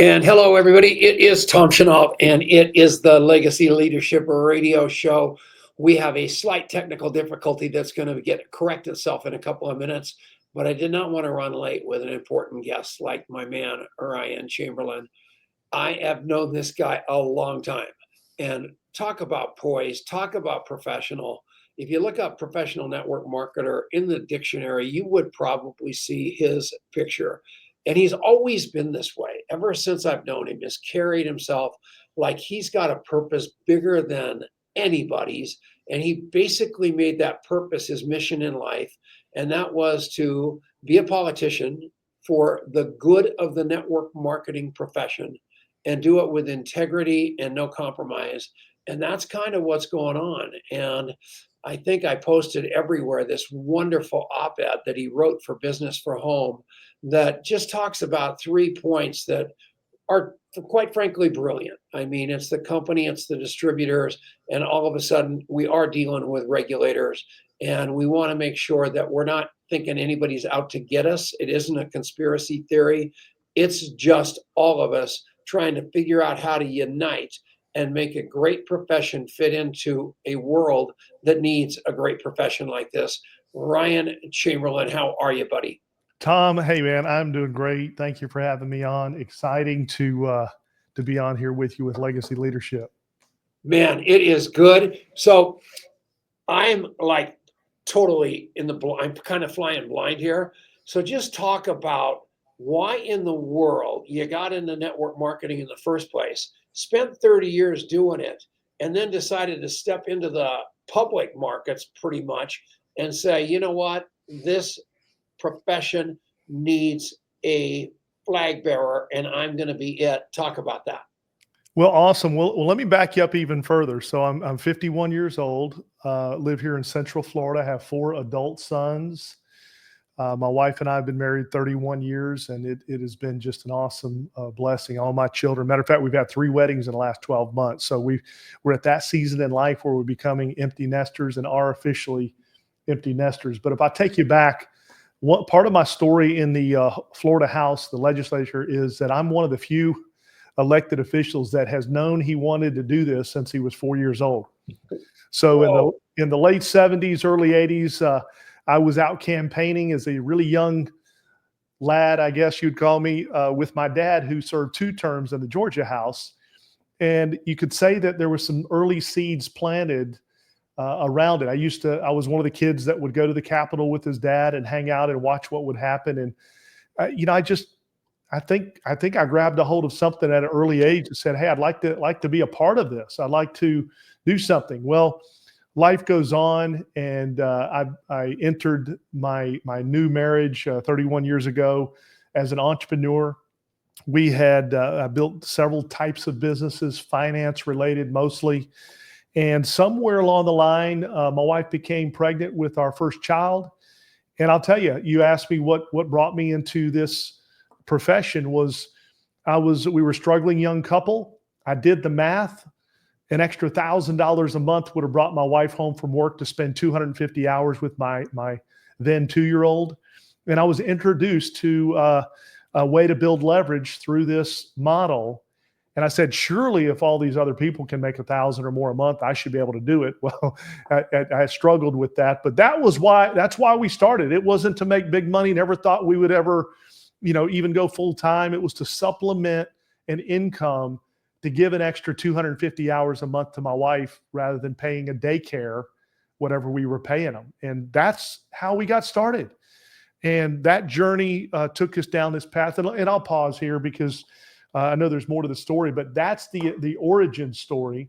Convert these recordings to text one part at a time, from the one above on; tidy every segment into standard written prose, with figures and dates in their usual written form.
And hello, everybody. It is Tom Chenault, and it is the Legacy Leadership Radio Show. We have a slight technical difficulty that's going to correct itself in a couple of minutes, but I did not want to run late with an important guest like my man, Ryan Chamberlin. I have known this guy a long time, and talk about poise, talk about professional. If you look up professional network marketer in the dictionary, you would probably see his picture. And he's always been this way ever since I've known him. He's carried himself like he's got a purpose bigger than anybody's. And he basically made that purpose his mission in life. And that was to be a politician for the good of the network marketing profession and do it with integrity and no compromise. And that's kind of what's going on. And I think I posted everywhere this wonderful op-ed that he wrote for Business for Home that just talks about 3 points that are quite frankly brilliant. I mean, it's the company, it's the distributors, and all of a sudden we are dealing with regulators, and we want to make sure that we're not thinking anybody's out to get us. It isn't a conspiracy theory. It's just all of us trying to figure out how to unite and make a great profession fit into a world that needs a great profession like this. Ryan Chamberlin, how are you, buddy? Tom, hey man, I'm doing great. Thank you for having me on. Exciting to be on here with you with Legacy Leadership. Man, it is good. So I'm like totally in the blind. I'm kind of flying blind here. So just talk about why in the world you got into network marketing in the first place, spent 30 years doing it, and then decided to step into the public markets pretty much and say, you know what, this profession needs a flag bearer and I'm going to be it. Talk about that. Well, awesome. Well, let me back you up even further. So I'm 51 years old, live here in Central Florida, have 4 adult sons. My wife and I have been married 31 years, and it has been just an awesome blessing. All my children, matter of fact, we've had 3 weddings in the last 12 months. So we're at that season in life where we're becoming empty nesters and are officially empty nesters. But if I take you back, one part of my story in the Florida House, the legislature, is that I'm one of the few elected officials that has known he wanted to do this since he was 4 years old. So in the late 70s, early 80s, I was out campaigning as a really young lad, I guess you'd call me, with my dad, who served 2 terms in the Georgia House. And you could say that there were some early seeds planted around it. I was one of the kids that would go to the Capitol with his dad and hang out and watch what would happen. And, I think I grabbed a hold of something at an early age and said, hey, I'd like to be a part of this. I'd like to do something. Well, life goes on, and I entered my new marriage 31 years ago as an entrepreneur. We had I built several types of businesses, finance related mostly. And somewhere along the line, my wife became pregnant with our first child. And I'll tell you, you asked me what brought me into this profession was we were a struggling young couple. I did the math. An extra $1,000 a month would have brought my wife home from work to spend 250 hours with my then 2-year-old. And I was introduced to a way to build leverage through this model. And I said, surely if all these other people can make 1,000 or more a month, I should be able to do it. Well, I struggled with that, but that's why we started. It wasn't to make big money. Never thought we would ever, even go full time. It was to supplement an income to give an extra 250 hours a month to my wife rather than paying a daycare, whatever we were paying them. And that's how we got started. And that journey took us down this path. And I'll pause here because I know there's more to the story, but that's the origin story.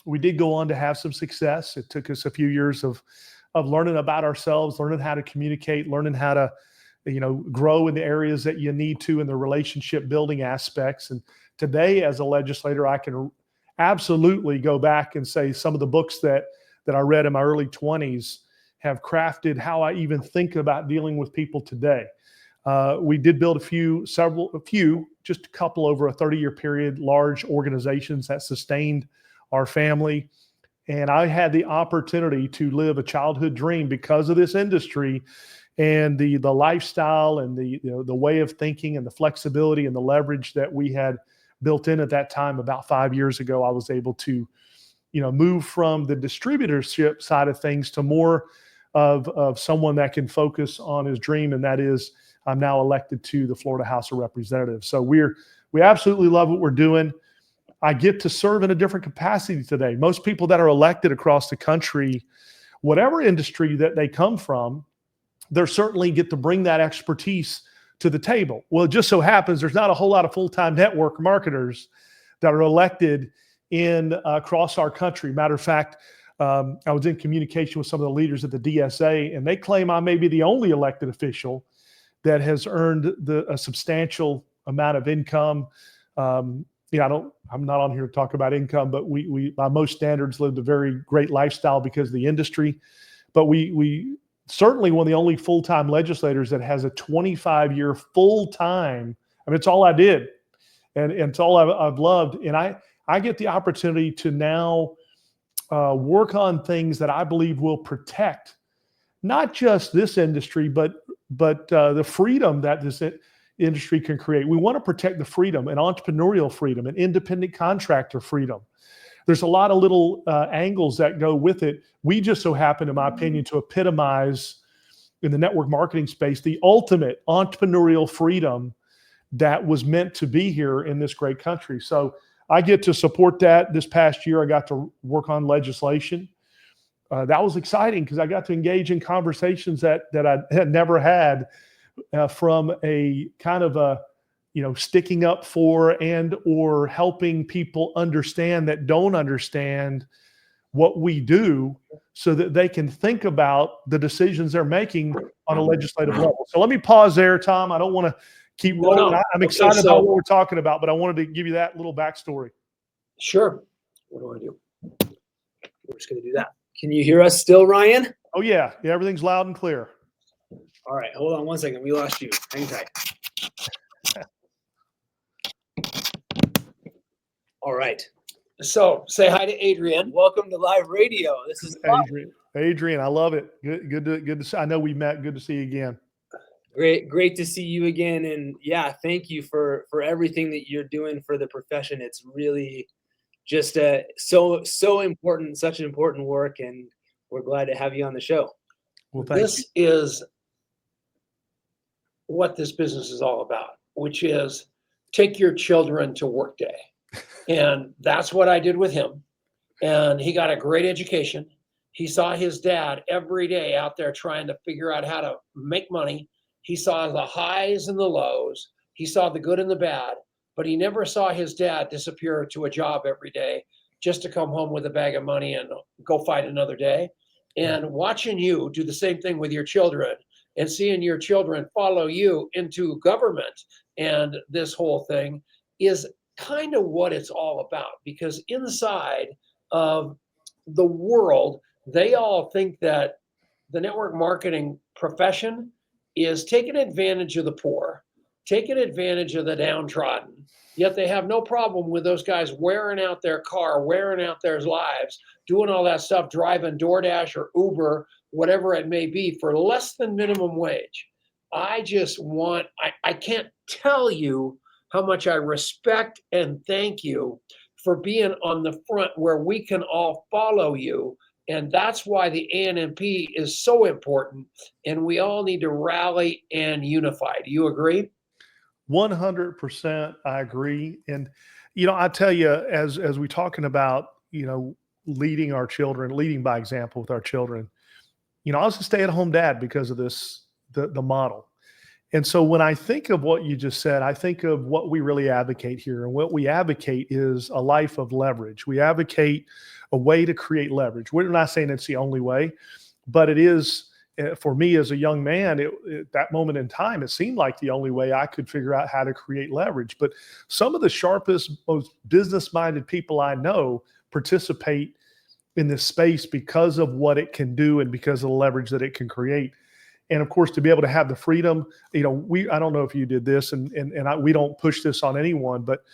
We did go on to have some success. It took us a few years of learning about ourselves, learning how to communicate, learning how to, grow in the areas that you need to in the relationship building aspects. And today, as a legislator, I can absolutely go back and say some of the books that I read in my early 20s have crafted how I even think about dealing with people today. We did build just a couple over a 30-year period, large organizations that sustained our family. And I had the opportunity to live a childhood dream because of this industry and the lifestyle and the way of thinking and the flexibility and the leverage that we had built in at that time. About 5 years ago, I was able to, move from the distributorship side of things to more of someone that can focus on his dream, and that is I'm now elected to the Florida House of Representatives. So we absolutely love what we're doing. I get to serve in a different capacity today. Most people that are elected across the country, whatever industry that they come from, they certainly get to bring that expertise to the table. Well, it just so happens there's not a whole lot of full-time network marketers that are elected across our country. Matter of fact, I was in communication with some of the leaders at the DSA, and they claim I may be the only elected official that has earned a substantial amount of income. I'm not on here to talk about income, but we by most standards lived a very great lifestyle because of the industry. But we certainly one of the only full-time legislators that has a 25-year full-time. I mean, it's all I did, and it's all I've loved. And I get the opportunity to now work on things that I believe will protect not just this industry, but the freedom that this industry can create. We want to protect the freedom and entrepreneurial freedom and independent contractor freedom. There's a lot of little angles that go with it. We just so happen, in my opinion, to epitomize in the network marketing space the ultimate entrepreneurial freedom that was meant to be here in this great country. So I get to support that. This past year, I got to work on legislation. That was exciting because I got to engage in conversations that I had never had from a kind of a, sticking up for and or helping people understand that don't understand what we do so that they can think about the decisions they're making on a legislative level. So let me pause there, Tom. I don't want to keep rolling. I'm excited about what we're talking about, but I wanted to give you that little backstory. Sure. What do I do? We're just going to do that. Can you hear us still, Ryan? Oh, yeah. Yeah, everything's loud and clear. All right. Hold on one second. We lost you. Hang tight. All right. So say hi to Adrian. Welcome to live radio. This is Adrian, I love it. Good to see. I know we met. Good to see you again. Great to see you again. And yeah, thank you for everything that you're doing for the profession. It's really just so important, such an important work, and we're glad to have you on the show. Well, thank you. This is what this business is all about, which is take your children to work day. And that's what I did with him. And he got a great education. He saw his dad every day out there trying to figure out how to make money. He saw the highs and the lows. He saw the good and the bad, but he never saw his dad disappear to a job every day just to come home with a bag of money and go fight another day. And watching you do the same thing with your children and seeing your children follow you into government and this whole thing is kind of what it's all about, because inside of the world, they all think that the network marketing profession is taking advantage of the poor, taking advantage of the downtrodden, yet they have no problem with those guys wearing out their car, wearing out their lives, doing all that stuff, driving DoorDash or Uber, whatever it may be, for less than minimum wage. I can't tell you how much I respect and thank you for being on the front where we can all follow you. And that's why the ANMP is so important. And we all need to rally and unify. Do you agree? 100%. I agree. And, I tell you, as we're talking about, leading our children, leading by example with our children, I was a stay-at-home dad because of this, the model. And so when I think of what you just said, I think of what we really advocate here. And what we advocate is a life of leverage. We advocate a way to create leverage. We're not saying it's the only way, but it is, for me as a young man, at that moment in time, it seemed like the only way I could figure out how to create leverage. But some of the sharpest, most business-minded people I know participate in this space because of what it can do and because of the leverage that it can create. And of course, to be able to have the freedom, I don't know if you did this, we don't push this on anyone, but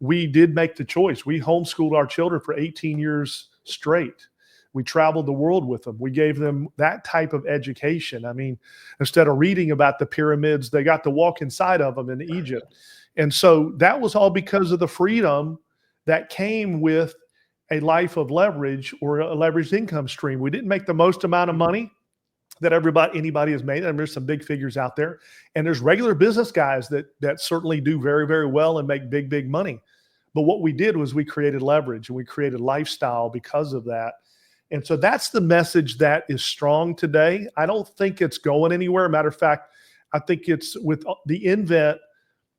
we did make the choice. We homeschooled our children for 18 years straight. We traveled the world with them. We gave them that type of education. I mean, instead of reading about the pyramids, they got to walk inside of them in Egypt. And so that was all because of the freedom that came with a life of leverage or a leveraged income stream. We didn't make the most amount of money that anybody has made. And there's some big figures out there, and there's regular business guys that certainly do very, very well and make big, big money. But what we did was we created leverage and we created lifestyle because of that. And so that's the message that is strong today. I don't think it's going anywhere. Matter of fact, I think it's with the invent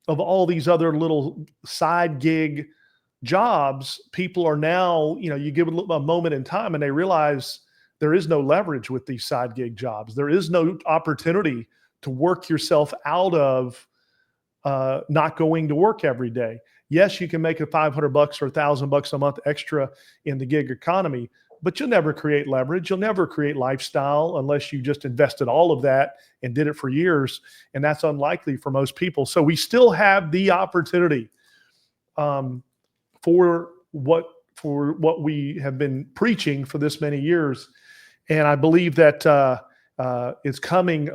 of all these other little side gig jobs, people are now, you give a moment in time and they realize there is no leverage with these side gig jobs. There is no opportunity to work yourself out of not going to work every day. Yes, you can make $500 or $1,000 a month extra in the gig economy, but you'll never create leverage. You'll never create lifestyle unless you just invested all of that and did it for years. And that's unlikely for most people. So we still have the opportunity for what we have been preaching for this many years. And I believe that it's coming,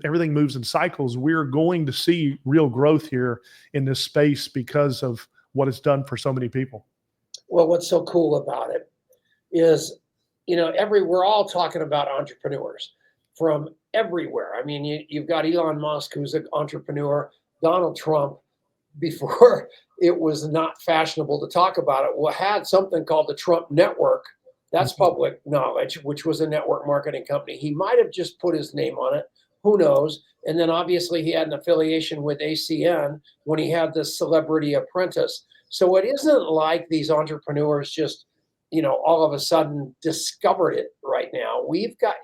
everything moves in cycles. We're going to see real growth here in this space because of what it's done for so many people. Well, what's so cool about it is, we're all talking about entrepreneurs from everywhere. I mean, you've got Elon Musk, who's an entrepreneur, Donald Trump, before it was not fashionable to talk about it, had something called the Trump Network. That's public knowledge, which was a network marketing company. He might have just put his name on it. Who knows? And then obviously he had an affiliation with ACN when he had this Celebrity Apprentice. So it isn't like these entrepreneurs just, all of a sudden discovered it right now.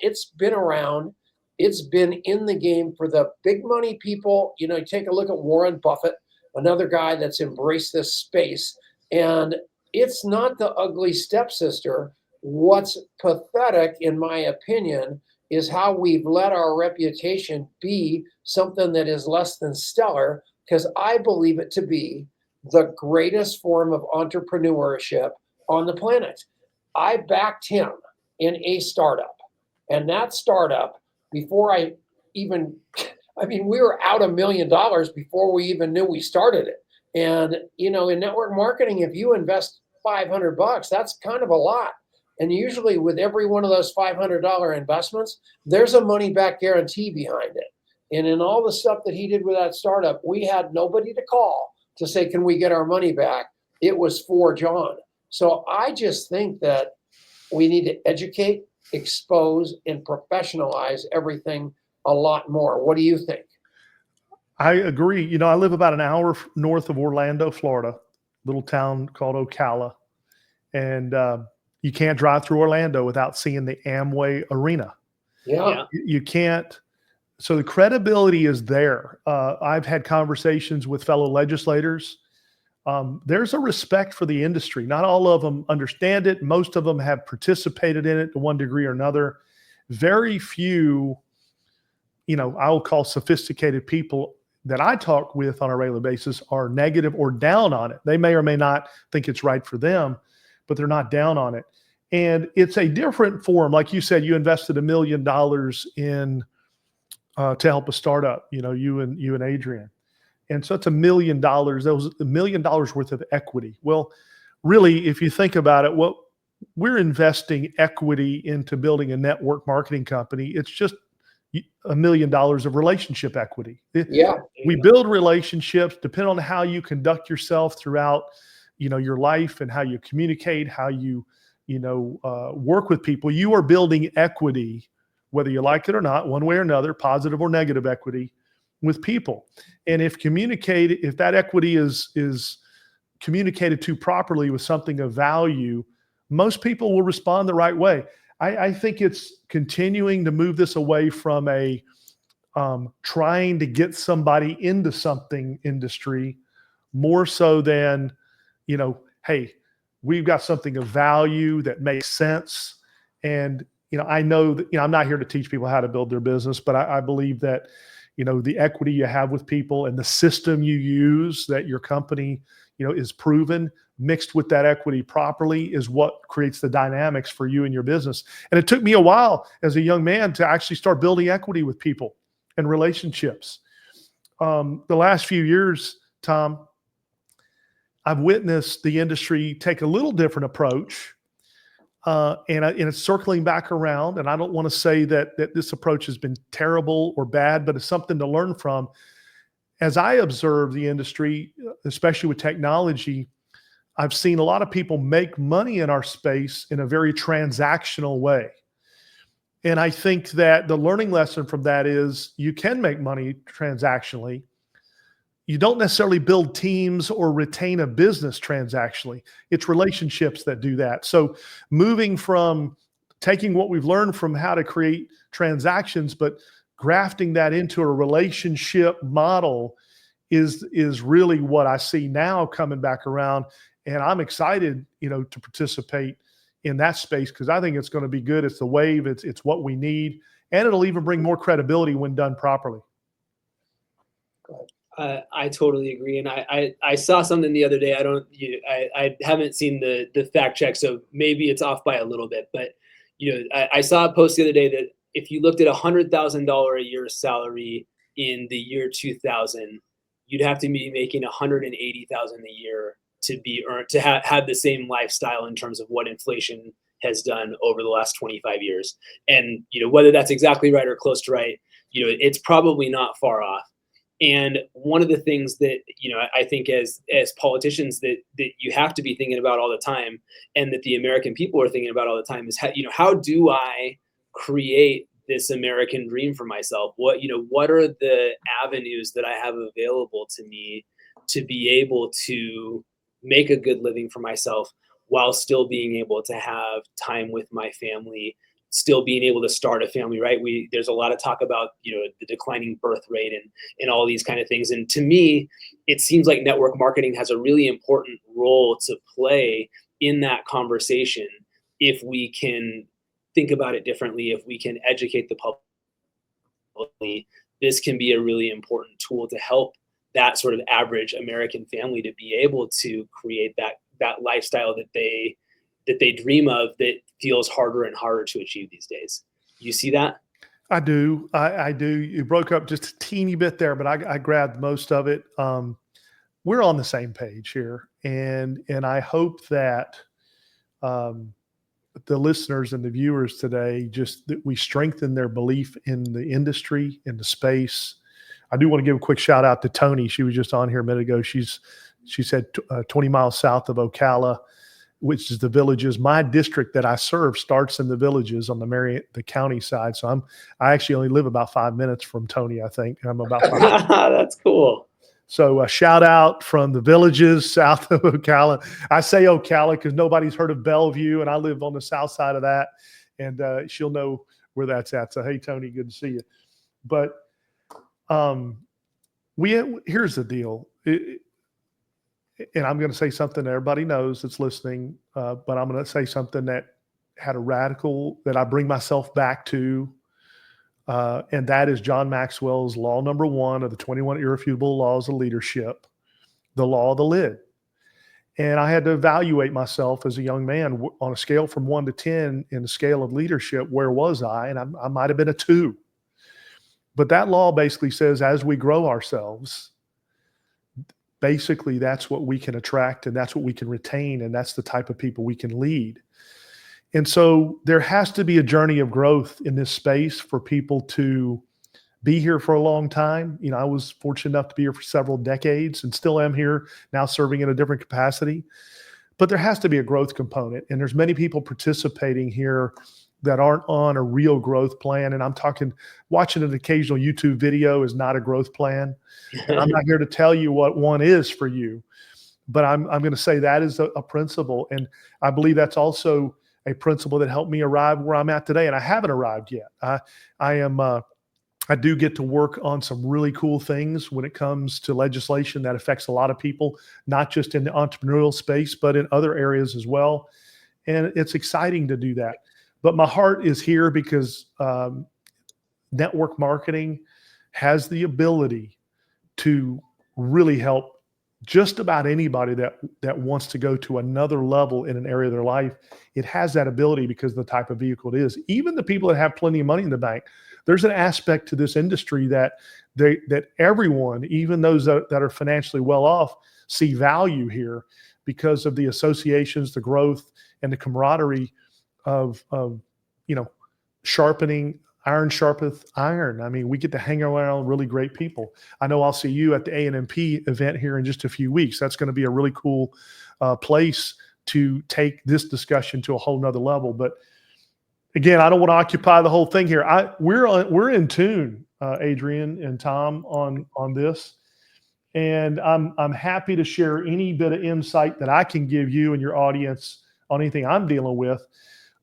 It's been around. It's been in the game for the big money people. Take a look at Warren Buffett, another guy that's embraced this space. And it's not the ugly stepsister. What's pathetic, in my opinion, is how we've let our reputation be something that is less than stellar, because I believe it to be the greatest form of entrepreneurship on the planet. I backed him in a startup, and that startup, before we were out $1 million before we even knew we started it. And, in network marketing, if you invest $500, that's kind of a lot. And usually with every one of those $500 investments, there's a money back guarantee behind it. And in all the stuff that he did with that startup, we had nobody to call to say, can we get our money back? It was for John. So I just think that we need to educate, expose, and professionalize everything a lot more. What do you think? I agree. I live about an hour north of Orlando, Florida, little town called Ocala. And you can't drive through Orlando without seeing the Amway Arena. Yeah. You can't. So the credibility is there. I've had conversations with fellow legislators. There's a respect for the industry. Not all of them understand it. Most of them have participated in it to one degree or another. Very few, I will call sophisticated people that I talk with on a regular basis are negative or down on it. They may or may not think it's right for them, but they're not down on it. And it's a different form. Like you said, you invested $1 million in to help a startup, you and Adrian. And so it's $1 million. That was $1 million worth of equity. Well, really, if you think about it, what we're investing equity into building a network marketing company, it's just $1 million of relationship equity. Yeah. We build relationships depending on how you conduct yourself throughout, your life and how you communicate, how you, work with people. You are building equity, whether you like it or not, one way or another, positive or negative equity with people. And if that equity is communicated to properly with something of value, most people will respond the right way. I think it's continuing to move this away from a trying to get somebody into something industry, more so than, hey, we've got something of value that makes sense. And, I know that, I'm not here to teach people how to build their business, but I believe that, the equity you have with people and the system you use that your company, is proven mixed with that equity properly is what creates the dynamics for you and your business. And it took me a while as a young man to actually start building equity with people and relationships. The last few years, Tom, I've witnessed the industry take a little different approach, and it's circling back around. And I don't want to say that this approach has been terrible or bad, but it's something to learn from. As I observe the industry, especially with technology, I've seen a lot of people make money in our space in a very transactional way. And I think that the learning lesson from that is you can make money transactionally. You don't necessarily build teams or retain a business transactionally. It's relationships that do that. So moving from taking what we've learned from how to create transactions, but grafting that into a relationship model is really what I see now coming back around. And I'm excited, to participate in that space because I think it's going to be good. It's the wave. It's what we need, and it'll even bring more credibility when done properly. I totally agree, and I saw something the other day. I haven't seen the fact check, so maybe it's off by a little bit. But I saw a post the other day that if you looked at $100,000 a year salary in the year 2000, you'd have to be making $180,000 a year to have the same lifestyle in terms of what inflation has done over the last 25 years. And whether that's exactly right or close to right, it's probably not far off. And one of the things that I think as politicians that you have to be thinking about all the time, and that the American people are thinking about all the time, is how do I create this American dream for myself? What are the avenues that I have available to me to be able to make a good living for myself while still being able to have time with my family, still being able to start a family, right? There's a lot of talk about, the declining birth rate and all these kind of things. And to me, it seems like network marketing has a really important role to play in that conversation. If we can think about it differently, if we can educate the public, this can be a really important tool to help that sort of average American family to be able to create that lifestyle that they dream of, that feels harder and harder to achieve these days. You see that? I do. I do. You broke up just a teeny bit there, but I grabbed most of it. We're on the same page here, and I hope that the listeners and the viewers today, just that we strengthen their belief in the industry, in the space. I do want to give a quick shout out to Tony. She was just on here a minute ago. She said 20 miles south of Ocala, which is the Villages. My district that I serve starts in the Villages on the county side. So I actually only live about 5 minutes from Tony. I think I'm about 5. That's cool. So a shout out from the Villages south of Ocala. I say Ocala because nobody's heard of Bellevue, and I live on the south side of that, and she'll know where that's at. So hey, Tony, good to see you. But here's the deal. And I'm going to say something that everybody knows that's listening, but I'm going to say something that had a radical that I bring myself back to, and that is John Maxwell's law number 1 of the 21 irrefutable laws of leadership, the law of the lid. And I had to evaluate myself as a young man on a scale from 1 to 10 in the scale of leadership. Where was I? And I might have been a 2. But that law basically says as we grow ourselves, basically that's what we can attract and that's what we can retain, and that's the type of people we can lead. And so there has to be a journey of growth in this space for people to be here for a long time. I was fortunate enough to be here for several decades and still am here now, serving in a different capacity. But there has to be a growth component, and there's many people participating here that aren't on a real growth plan. And I'm talking, watching an occasional YouTube video is not a growth plan. And I'm not here to tell you what one is for you, but I'm going to say that is a principle. And I believe that's also a principle that helped me arrive where I'm at today. And I haven't arrived yet. I do get to work on some really cool things when it comes to legislation that affects a lot of people, not just in the entrepreneurial space, but in other areas as well. And it's exciting to do that. But my heart is here because network marketing has the ability to really help just about anybody that wants to go to another level in an area of their life, it has that ability because of the type of vehicle it is. Even the people that have plenty of money in the bank, there's an aspect to this industry that everyone, even those that are financially well off, see value here because of the associations, the growth, and the camaraderie of sharpening. Iron sharpeneth iron. I mean, we get to hang around really great people. I know I'll see you at the A&MP event here in just a few weeks. That's going to be a really cool place to take this discussion to a whole nother level. But again, I don't want to occupy the whole thing here. We're in tune, Adrian and Tom, on this, and I'm happy to share any bit of insight that I can give you and your audience on anything I'm dealing with.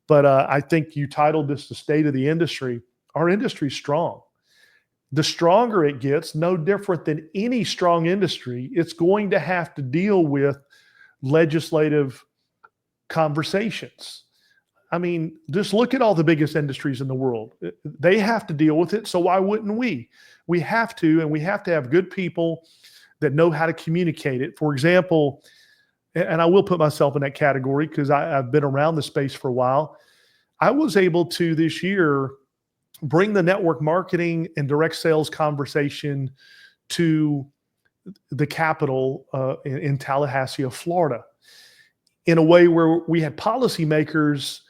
But I think you titled this "The State of the Industry." Our industry is strong. The stronger it gets, no different than any strong industry, it's going to have to deal with legislative conversations. I mean, just look at all the biggest industries in the world. They have to deal with it. So why wouldn't we? We have to, and we have to have good people that know how to communicate it. For example, and I will put myself in that category because I've been around the space for a while. I was able to this year bring the network marketing and direct sales conversation to the capital in Tallahassee, Florida, in a way where we had policymakers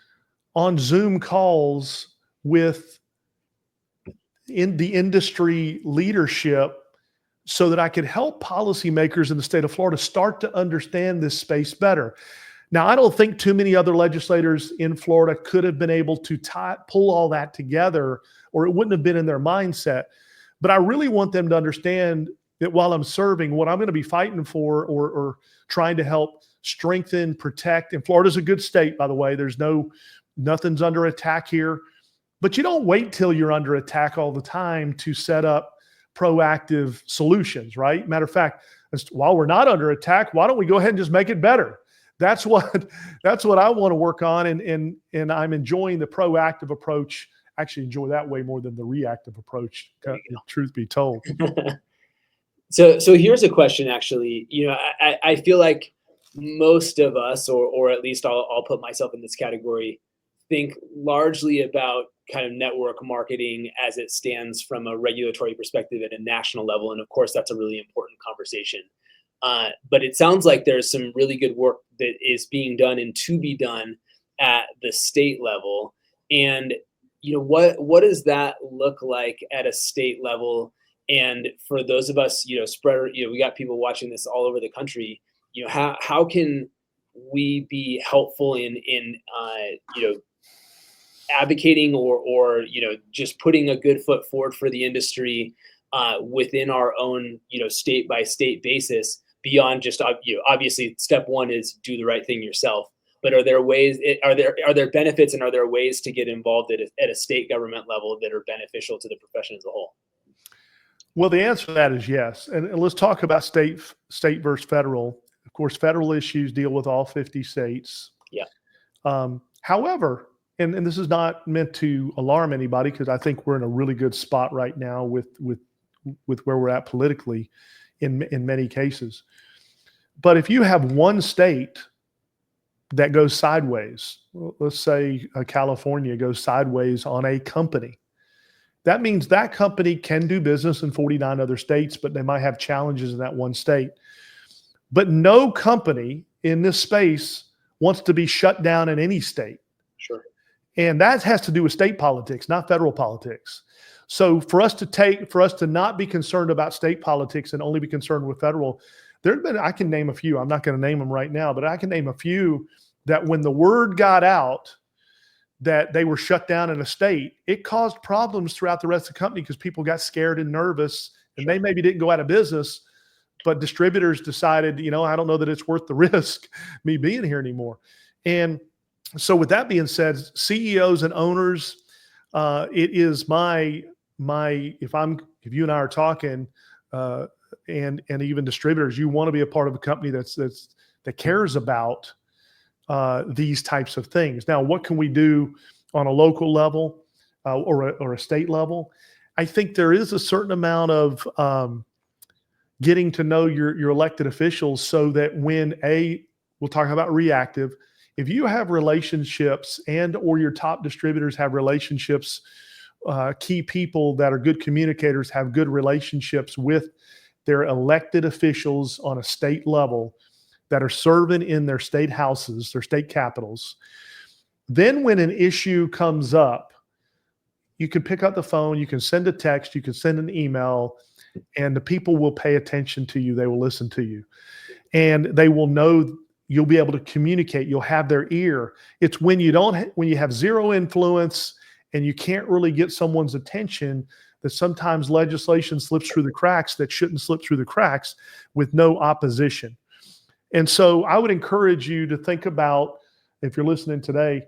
on Zoom calls with the industry leadership so that I could help policymakers in the state of Florida start to understand this space better. Now, I don't think too many other legislators in Florida could have been able to pull all that together, or it wouldn't have been in their mindset. But I really want them to understand that while I'm serving, what I'm going to be fighting for or trying to help strengthen, protect, and Florida's a good state, by the way. Nothing's under attack here. But you don't wait till you're under attack all the time to set up proactive solutions, right? Matter of fact, while we're not under attack, why don't we go ahead and just make it better? That's what I want to work on, and I'm enjoying the proactive approach. Actually, enjoy that way more than the reactive approach. Truth be told. So here's a question. Actually, I feel like most of us, or at least I'll put myself in this category, think largely about kind of network marketing as it stands from a regulatory perspective at a national level, and of course, that's a really important conversation. But it sounds like there's some really good work that is being done and to be done at the state level. And what does that look like at a state level? And for those of us, we got people watching this all over the country. How can we be helpful in advocating or just putting a good foot forward for the industry within our own state by state basis? Beyond just obviously step one is do the right thing yourself, but are there benefits and are there ways to get involved at a state government level that are beneficial to the profession as a whole? Well, the answer to that is yes. And let's talk about state versus federal. Of course, federal issues deal with all 50 states. Yeah. However, and this is not meant to alarm anybody, because I think we're in a really good spot right now with where we're at politically in many cases. But if you have one state that goes sideways, let's say California goes sideways on a company, that means that company can do business in 49 other states, but they might have challenges in that one state. But no company in this space wants to be shut down in any state. Sure. And that has to do with state politics, not federal politics. So for us to not be concerned about state politics and only be concerned with federal, I can name a few. I'm not going to name them right now, but I can name a few that when the word got out that they were shut down in a state, it caused problems throughout the rest of the company because people got scared and nervous, and they maybe didn't go out of business, but distributors decided, I don't know that it's worth the risk me being here anymore. And so with that being said, CEOs and owners, it is if you and I are talking, and even distributors, you want to be a part of a company that cares about these types of things. Now, what can we do on a local level or a state level? I think there is a certain amount of getting to know your elected officials so that when we'll talk about reactive, if you have relationships and or your top distributors have relationships, key people that are good communicators have good relationships with their elected officials on a state level that are serving in their state houses, their state capitals. Then when an issue comes up, you can pick up the phone, you can send a text, you can send an email, and the people will pay attention to you. They will listen to you. And they will know you'll be able to communicate. You'll have their ear. It's when when you have zero influence and you can't really get someone's attention that sometimes legislation slips through the cracks that shouldn't slip through the cracks with no opposition. And so I would encourage you to think about, if you're listening today,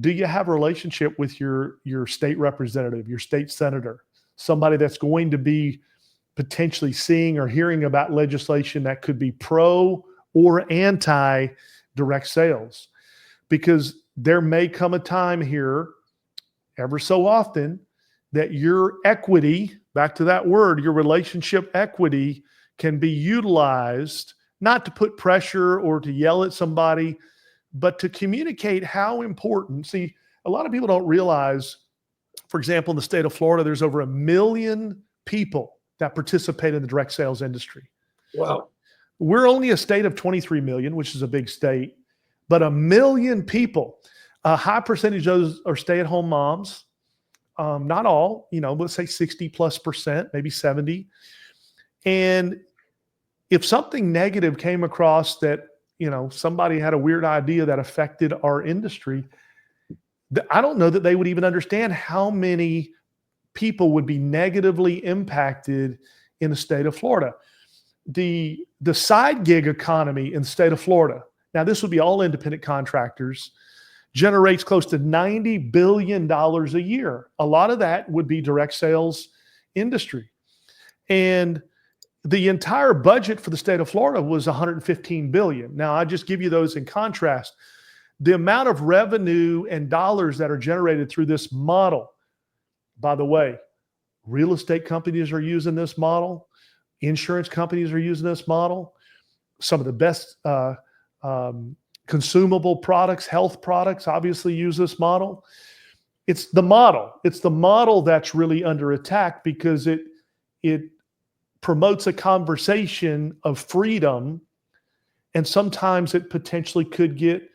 do you have a relationship with your state representative, your state senator, somebody that's going to be potentially seeing or hearing about legislation that could be pro or anti direct sales? Because there may come a time here, ever so often, that your equity, back to that word, your relationship equity, can be utilized not to put pressure or to yell at somebody, but to communicate how important. See, a lot of people don't realize, for example, in the state of Florida, there's over 1 million people that participate in the direct sales industry. Wow. We're only a state of 23 million, which is a big state, but 1 million people, a high percentage of those are stay-at-home moms. Not all, let's say 60+%, maybe 70. And if something negative came across that, somebody had a weird idea that affected our industry, I don't know that they would even understand how many people would be negatively impacted in the state of Florida. The side gig economy in the state of Florida, now this would be all independent contractors, generates close to $90 billion a year. A lot of that would be direct sales industry. And the entire budget for the state of Florida was $115 billion. Now, I just give you those in contrast. The amount of revenue and dollars that are generated through this model, by the way, real estate companies are using this model. Insurance companies are using this model. Some of the best consumable products, health products, obviously use this model. It's the model. It's the model that's really under attack because it promotes a conversation of freedom, and sometimes it potentially could get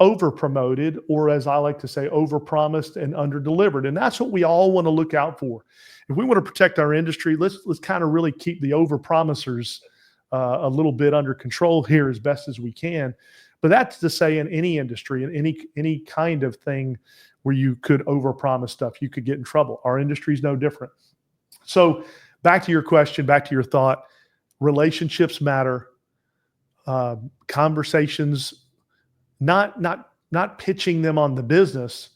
over promoted, or as I like to say, over promised and under delivered. And that's what we all want to look out for. If we want to protect our industry, let's kind of really keep the over promisers a little bit under control here as best as we can. But that's to say, in any industry, in any kind of thing where you could over promise stuff, you could get in trouble. Our industry is no different. So back to your question, back to your thought, relationships matter. Conversations, not pitching them on the business,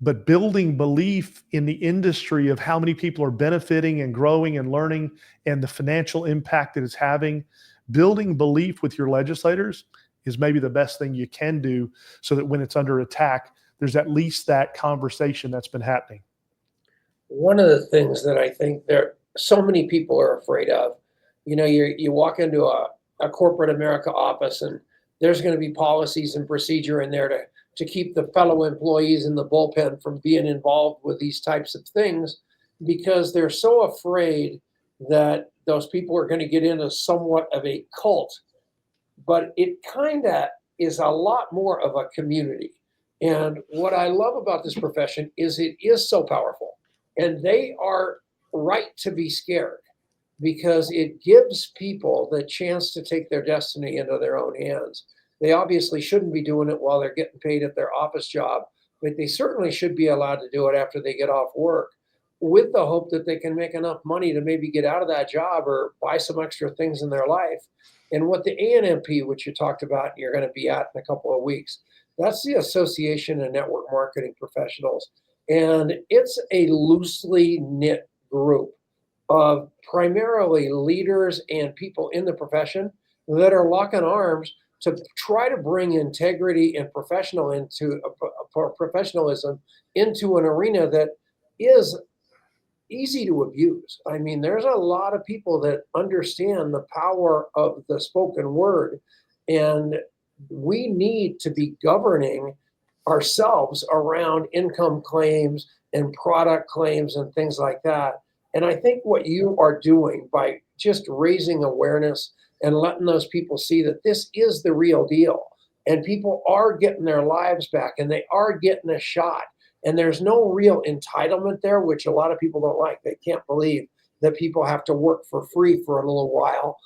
but building belief in the industry of how many people are benefiting and growing and learning and the financial impact that it's having. Building belief with your legislators is maybe the best thing you can do so that when it's under attack, there's at least that conversation that's been happening. One of the things that I think so many people are afraid of, you walk into a corporate America office and there's going to be policies and procedure in there to keep the fellow employees in the bullpen from being involved with these types of things because they're so afraid that those people are going to get into somewhat of a cult. But it kind of is a lot more of a community. And what I love about this profession is it is so powerful. And they are right to be scared because it gives people the chance to take their destiny into their own hands. They obviously shouldn't be doing it while they're getting paid at their office job, but they certainly should be allowed to do it after they get off work with the hope that they can make enough money to maybe get out of that job or buy some extra things in their life. And what the ANMP, which you talked about, you're going to be at in a couple of weeks, that's the Association of Network Marketing Professionals. And it's a loosely knit group of primarily leaders and people in the profession that are locking arms to try to bring integrity and professionalism into an arena that is easy to abuse. I mean, there's a lot of people that understand the power of the spoken word, and we need to be governing ourselves around income claims and product claims and things like that. And I think what you are doing by just raising awareness and letting those people see that this is the real deal, and people are getting their lives back and they are getting a shot, and there's no real entitlement there, which a lot of people don't like. They can't believe that people have to work for free for a little while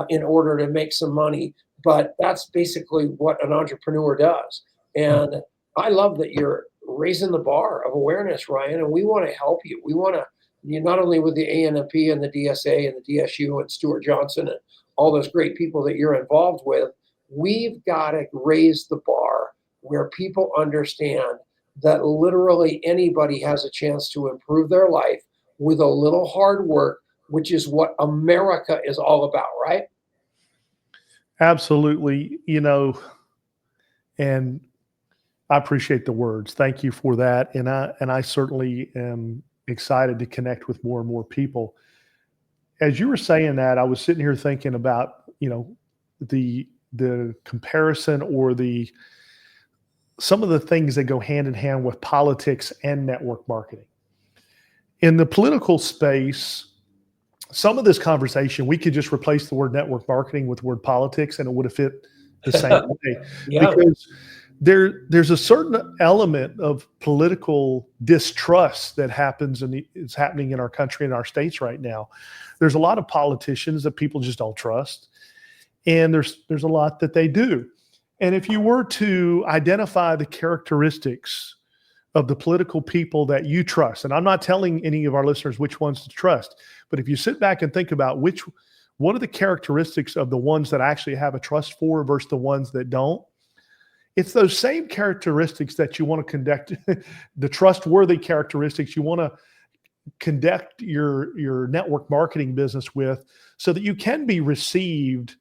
in order to make some money. But that's basically what an entrepreneur does. And I love that you're raising the bar of awareness, Ryan, and we want to help you. We want to, you not only with the ANMP and the DSA and the DSU and Stuart Johnson and all those great people that you're involved with, we've got to raise the bar where people understand that literally anybody has a chance to improve their life with a little hard work, which is what America is all about, right? Absolutely. And I appreciate the words. Thank you for that. And I certainly am excited to connect with more and more people. As you were saying that, I was sitting here thinking about, the comparison or some of the things that go hand in hand with politics and network marketing. In the political space, some of this conversation, we could just replace the word network marketing with the word politics and it would have fit the same way. Yeah. Because there's a certain element of political distrust that is happening in our country and our states right now. There's a lot of politicians that people just don't trust. And there's a lot that they do. And if you were to identify the characteristics of the political people that you trust, and I'm not telling any of our listeners which ones to trust, but if you sit back and think about what are the characteristics of the ones that I actually have a trust for versus the ones that don't, it's those same characteristics that you want to conduct, the trustworthy characteristics you want to conduct your network marketing business with so that you can be received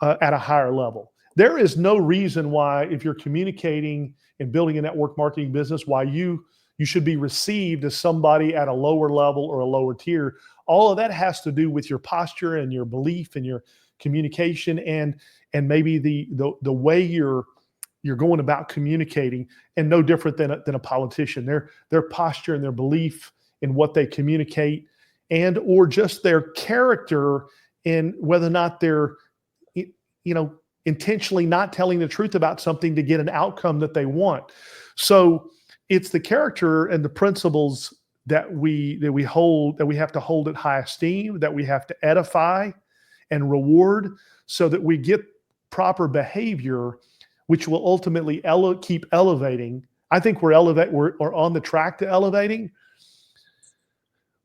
at a higher level. There is no reason why, if you're communicating and building a network marketing business, why you should be received as somebody at a lower level or a lower tier. All of that has to do with your posture and your belief and your communication and maybe the way you're going about communicating, and no different than a politician. Their posture and their belief in what they communicate, and or just their character in whether or not they're intentionally not telling the truth about something to get an outcome that they want. So it's the character and the principles that we hold, that we have to hold at high esteem, that we have to edify and reward so that we get proper behavior, which will ultimately keep elevating. I think we're on the track to elevating,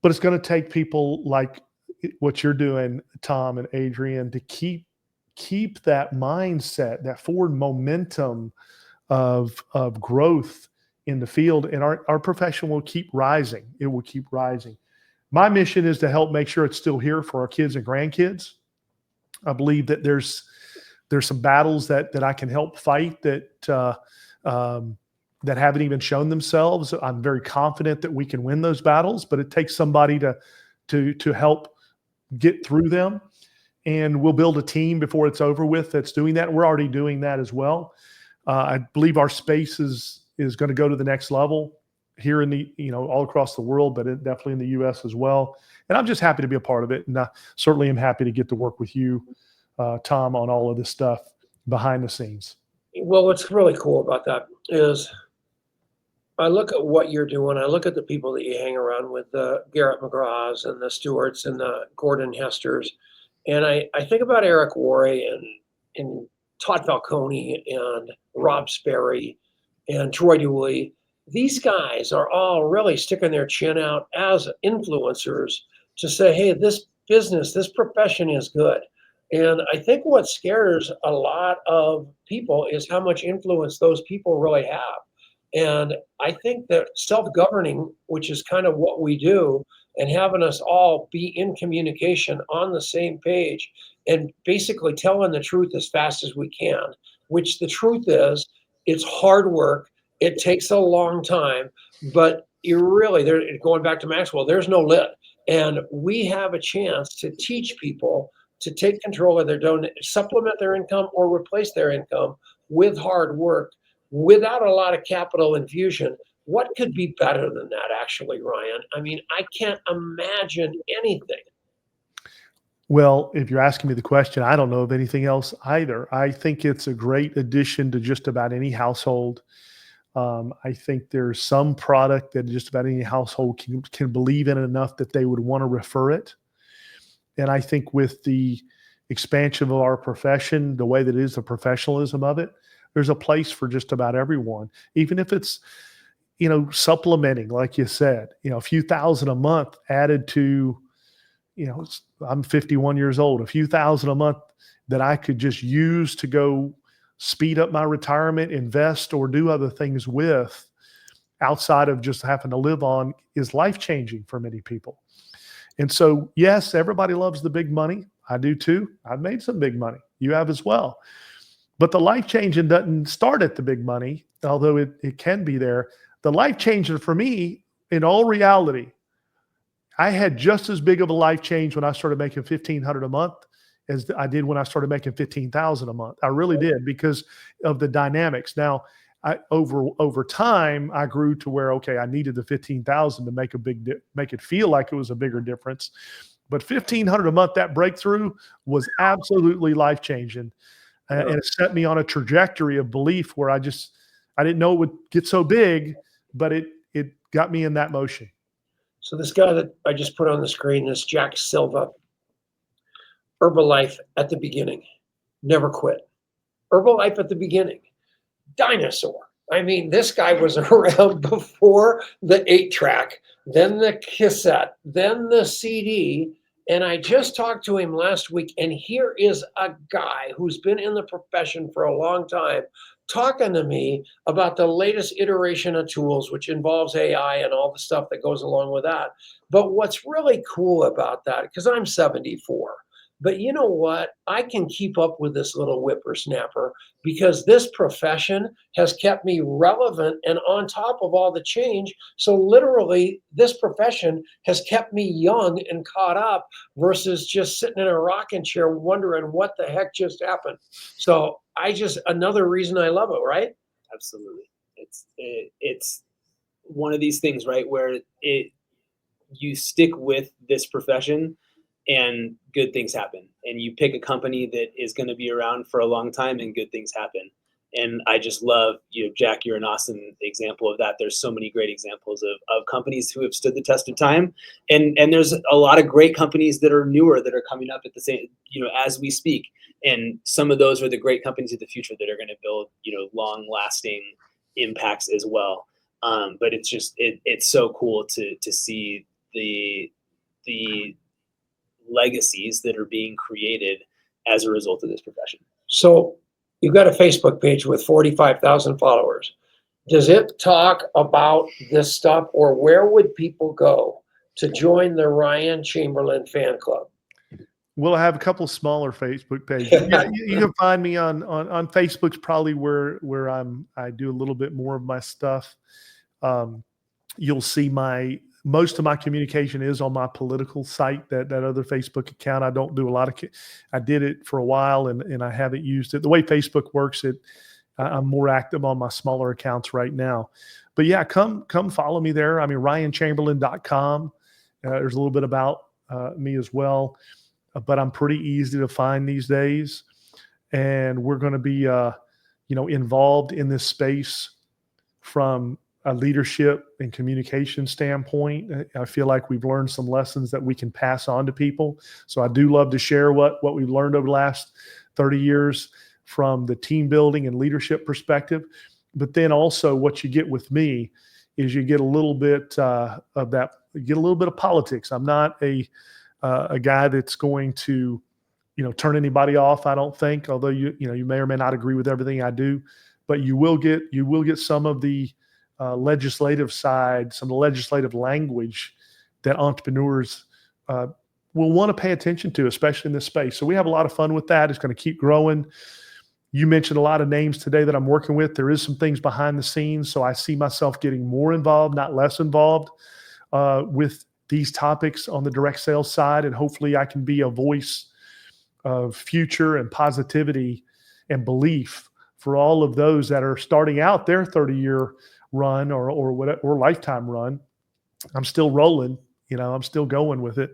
but it's going to take people like what you're doing, Tom and Adrian, to keep that mindset, that forward momentum of growth in the field, and our profession will keep rising. It will keep rising. My mission is to help make sure it's still here for our kids and grandkids. I believe that there's some battles that I can help fight that haven't even shown themselves. I'm very confident that we can win those battles, but it takes somebody to help get through them. And we'll build a team before it's over with that's doing that. We're already doing that as well. I believe our space is going to go to the next level here in all across the world, but definitely in the U.S. as well. And I'm just happy to be a part of it. And I certainly am happy to get to work with you, Tom, on all of this stuff behind the scenes. Well, what's really cool about that is I look at what you're doing. I look at the people that you hang around with, the Garrett McGraws and the Stewarts and the Gordon Hesters. And I think about Eric Worre and Todd Falcone and Rob Sperry and Troy Dooley. These guys are all really sticking their chin out as influencers to say, hey, this business, this profession is good. And I think what scares a lot of people is how much influence those people really have. And I think that self-governing, which is kind of what we do, and having us all be in communication on the same page and basically telling the truth as fast as we can, which the truth is, it's hard work. It takes a long time, but You really, there, going back to Maxwell, there's no lid. And we have a chance to teach people to take control of their supplement their income or replace their income with hard work without a lot of capital infusion. What could be better than that, actually, Ryan? I mean, I can't imagine anything. Well, if you're asking me the question, I don't know of anything else either. I think it's a great addition to just about any household. I think there's some product that just about any household can believe in enough that they would want to refer it. And I think with the expansion of our profession, the way that it is, the professionalism of it, there's a place for just about everyone, even if it's, supplementing, like you said, a few thousand a month added to, I'm 51 years old, a few thousand a month that I could just use to go speed up my retirement, invest, or do other things with outside of just having to live on is life-changing for many people. And so, yes, everybody loves the big money. I do too. I've made some big money. You have as well. But the life-changing doesn't start at the big money, although it can be there. The life-changing for me, in all reality, I had just as big of a life change when I started making $1,500 a month as I did when I started making $15,000 a month. I really did, because of the dynamics. Now, over time, I grew to where, okay, I needed the 15,000 to make it feel like it was a bigger difference. But 1,500 a month, that breakthrough was absolutely life changing, and it set me on a trajectory of belief where I didn't know it would get so big, but it got me in that motion. So this guy that I just put on the screen, this Jack Silva, Herbalife at the beginning, never quit. Herbalife at the beginning, dinosaur. I mean, this guy was around before the 8-track, then the cassette, then the CD. And I just talked to him last week, and here is a guy who's been in the profession for a long time talking to me about the latest iteration of tools, which involves AI and all the stuff that goes along with that. But what's really cool about that, because I'm 74, but you know what? I can keep up with this little whippersnapper because this profession has kept me relevant and on top of all the change. So literally, this profession has kept me young and caught up versus just sitting in a rocking chair wondering what the heck just happened. So another reason I love it, right? Absolutely. It's one of these things, right, where you stick with this profession and good things happen. And you pick a company that is going to be around for a long time and good things happen. And I just love, Jack, you're an awesome example of that. There's so many great examples of companies who have stood the test of time. And there's a lot of great companies that are newer that are coming up at the same, as we speak. And some of those are the great companies of the future that are going to build, long lasting impacts as well. But it's just, it's so cool to see the legacies that are being created as a result of this profession. So you've got a Facebook page with 45,000 followers. Does it talk about this stuff, or where would people go to join the Ryan Chamberlin fan club? We'll have a couple smaller Facebook pages. Yeah, you can find me on Facebook's probably where I do a little bit more of my stuff. You'll see most of my communication is on my political site, that other Facebook account. I don't do a lot of, I did it for a while and I haven't used it. The way Facebook works, I'm more active on my smaller accounts right now. But yeah, come follow me there. I mean, ryanchamberlin.com. There's a little bit about me as well, but I'm pretty easy to find these days. And we're going to be, involved in this space from a leadership and communication standpoint. I feel like we've learned some lessons that we can pass on to people. So I do love to share what we've learned over the last 30 years from the team building and leadership perspective. But then also what you get with me is you get a little bit of that, you get a little bit of politics. I'm not a guy that's going to, turn anybody off, I don't think, although you may or may not agree with everything I do, but you will get some of the legislative side, some of the legislative language that entrepreneurs will want to pay attention to, especially in this space. So we have a lot of fun with that. It's going to keep growing. You mentioned a lot of names today that I'm working with. There is some things behind the scenes, so I see myself getting more involved, not less involved, with these topics on the direct sales side, and hopefully I can be a voice of future and positivity and belief for all of those that are starting out their 30-year run or lifetime run. I'm still rolling, I'm still going with it.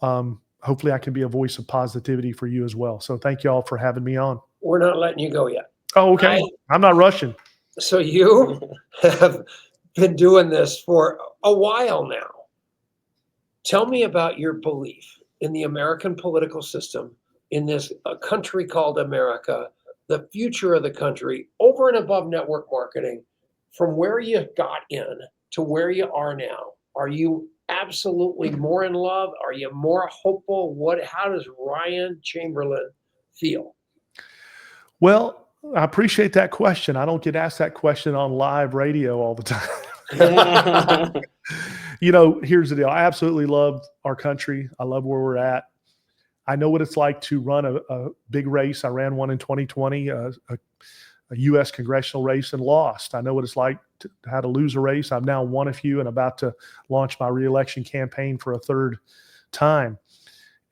Hopefully I can be a voice of positivity for you as well. So thank you all for having me on. We're not letting you go yet. Oh, okay. I'm not rushing. So you have been doing this for a while now. Tell me about your belief in the American political system, in this country called America, the future of the country, over and above network marketing, from where you got in to where you are now. Are you absolutely more in love? Are you more hopeful? How does Ryan Chamberlin feel? Well, I appreciate that question. I don't get asked that question on live radio all the time. Here's the deal. I absolutely love our country. I love where we're at. I know what it's like to run a big race. I ran one in 2020, a U.S. congressional race, and lost. I know what it's like how to lose a race. I've now won a few and about to launch my reelection campaign for a third time.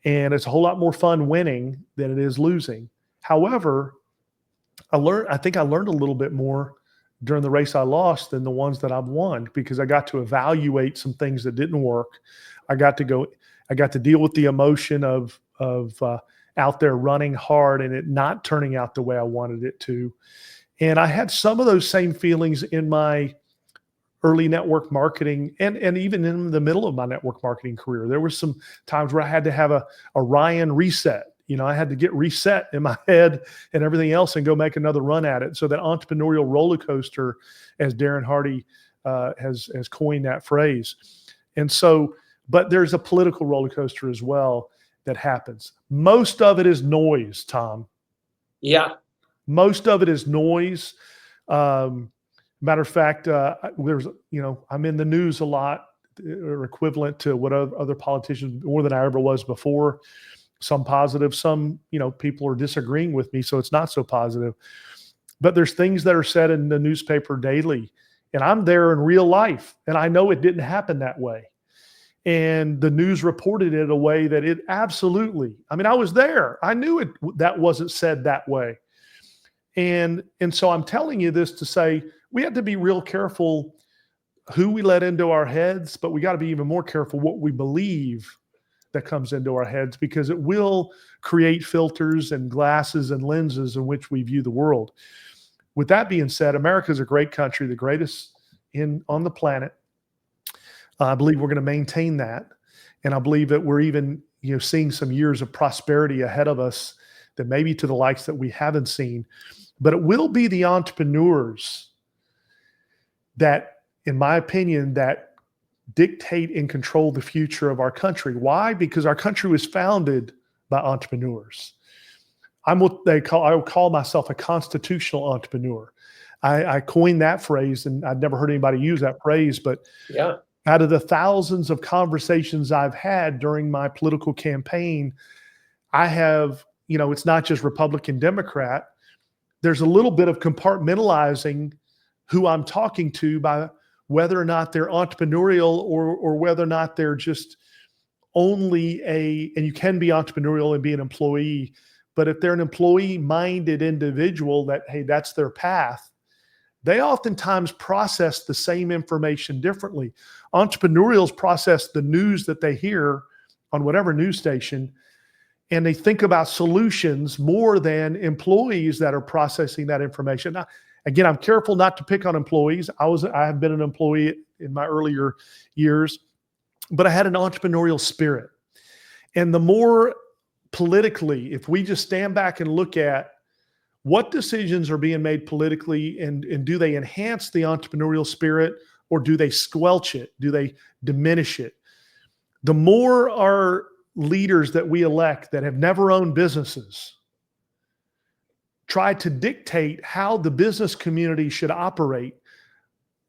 And it's a whole lot more fun winning than it is losing. However, I think I learned a little bit more during the race I lost than the ones that I've won, because I got to evaluate some things that didn't work. I got to deal with the emotion of out there running hard and it not turning out the way I wanted it to. And I had some of those same feelings in my early network marketing and even in the middle of my network marketing career. There were some times where I had to have a Ryan reset. I had to get reset in my head and everything else and go make another run at it. So that entrepreneurial roller coaster, as Darren Hardy has coined that phrase. And so, but there's a political roller coaster as well that happens. Most of it is noise, Tom. Yeah. Most of it is noise. Matter of fact, I'm in the news a lot, or equivalent to what other politicians, more than I ever was before. Some positive, some, people are disagreeing with me, so it's not so positive. But there's things that are said in the newspaper daily, and I'm there in real life, and I know it didn't happen that way. And the news reported it a way that it absolutely, I was there. I knew that wasn't said that way. And so I'm telling you this to say, we have to be real careful who we let into our heads, but we got to be even more careful what we believe that comes into our heads, because it will create filters and glasses and lenses in which we view the world. With that being said, America is a great country, the greatest on the planet. I believe we're going to maintain that. And I believe that we're even, seeing some years of prosperity ahead of us that maybe to the likes that we haven't seen. But it will be the entrepreneurs that, in my opinion, that dictate and control the future of our country. Why? Because our country was founded by entrepreneurs. I would call myself a constitutional entrepreneur. I coined that phrase, and I'd never heard anybody use that phrase, but yeah. Out of the thousands of conversations I've had during my political campaign, I have, it's not just Republican, Democrat. There's a little bit of compartmentalizing who I'm talking to by whether or not they're entrepreneurial or whether or not they're just only and you can be entrepreneurial and be an employee, but if they're an employee-minded individual that, hey, that's their path, they oftentimes process the same information differently. Entrepreneurials process the news that they hear on whatever news station, and they think about solutions more than employees that are processing that information. Now, again, I'm careful not to pick on employees. I have been an employee in my earlier years, but I had an entrepreneurial spirit. And the more politically, if we just stand back and look at what decisions are being made politically, and do they enhance the entrepreneurial spirit, or do they squelch it? Do they diminish it? The more our leaders that we elect that have never owned businesses try to dictate how the business community should operate,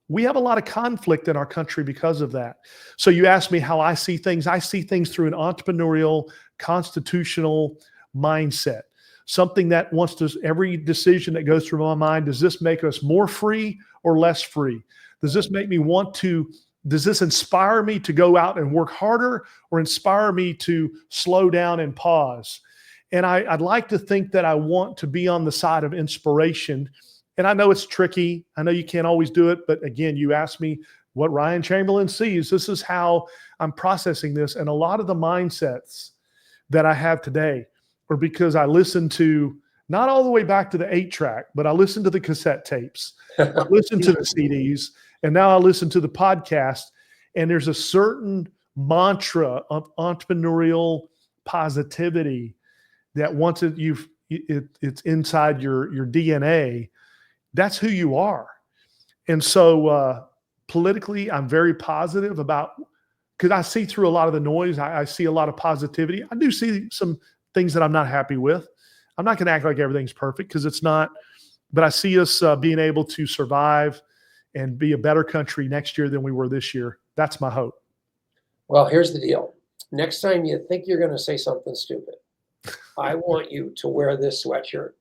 we have a lot of conflict in our country because of that. So you ask me how I see things. I see things through an entrepreneurial, constitutional mindset. something that wants to, every decision that goes through my mind, does this make us more free or less free? Does this make me want to, does this inspire me to go out and work harder, or inspire me to slow down and pause? And I'd like to think that I want to be on the side of inspiration. And I know it's tricky. I know you can't always do it. But again, you asked me what Ryan Chamberlin sees. This is how I'm processing this. And a lot of the mindsets that I have today are because I listened to, not all the way back to the 8-track, but I listened to the cassette tapes. I listened to the CDs, and now I listen to the podcast. And there's a certain mantra of entrepreneurial positivity that once it's inside your DNA, that's who you are. And so politically, I'm very positive about, because I see through a lot of the noise. I see a lot of positivity. I do see some things that I'm not happy with. I'm not going to act like everything's perfect, because it's not, but I see us being able to survive and be a better country next year than we were this year. That's my hope. Well, here's the deal. Next time you think you're going to say something stupid, I want you to wear this sweatshirt.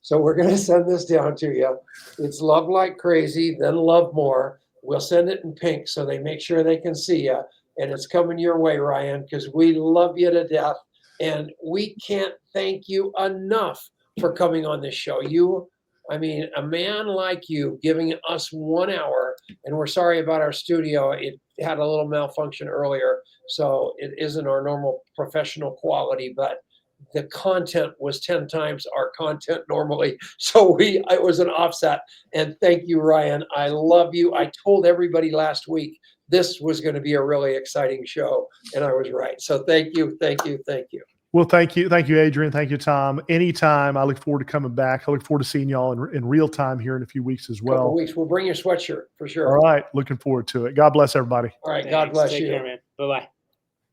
So we're going to send this down to you. It's Love Like Crazy, then Love More. We'll send it in pink so they make sure they can see you. And it's coming your way, Ryan, because we love you to death. And we can't thank you enough for coming on this show. I mean, a man like you giving us 1 hour, and we're sorry about our studio. It had a little malfunction earlier, so it isn't our normal professional quality, but the content was 10 times our content normally. So it was an offset. And thank you, Ryan. I love you. I told everybody last week this was going to be a really exciting show, and I was right. So thank you, thank you, thank you. Well, thank you. Thank you, Adrian. Thank you, Tom. Anytime. I look forward to coming back. I look forward to seeing y'all in real time here in a few weeks as well. Couple weeks. We'll bring your sweatshirt for sure. All right. Looking forward to it. God bless everybody. All right. Thanks. God bless Take you. care, man. Bye-bye.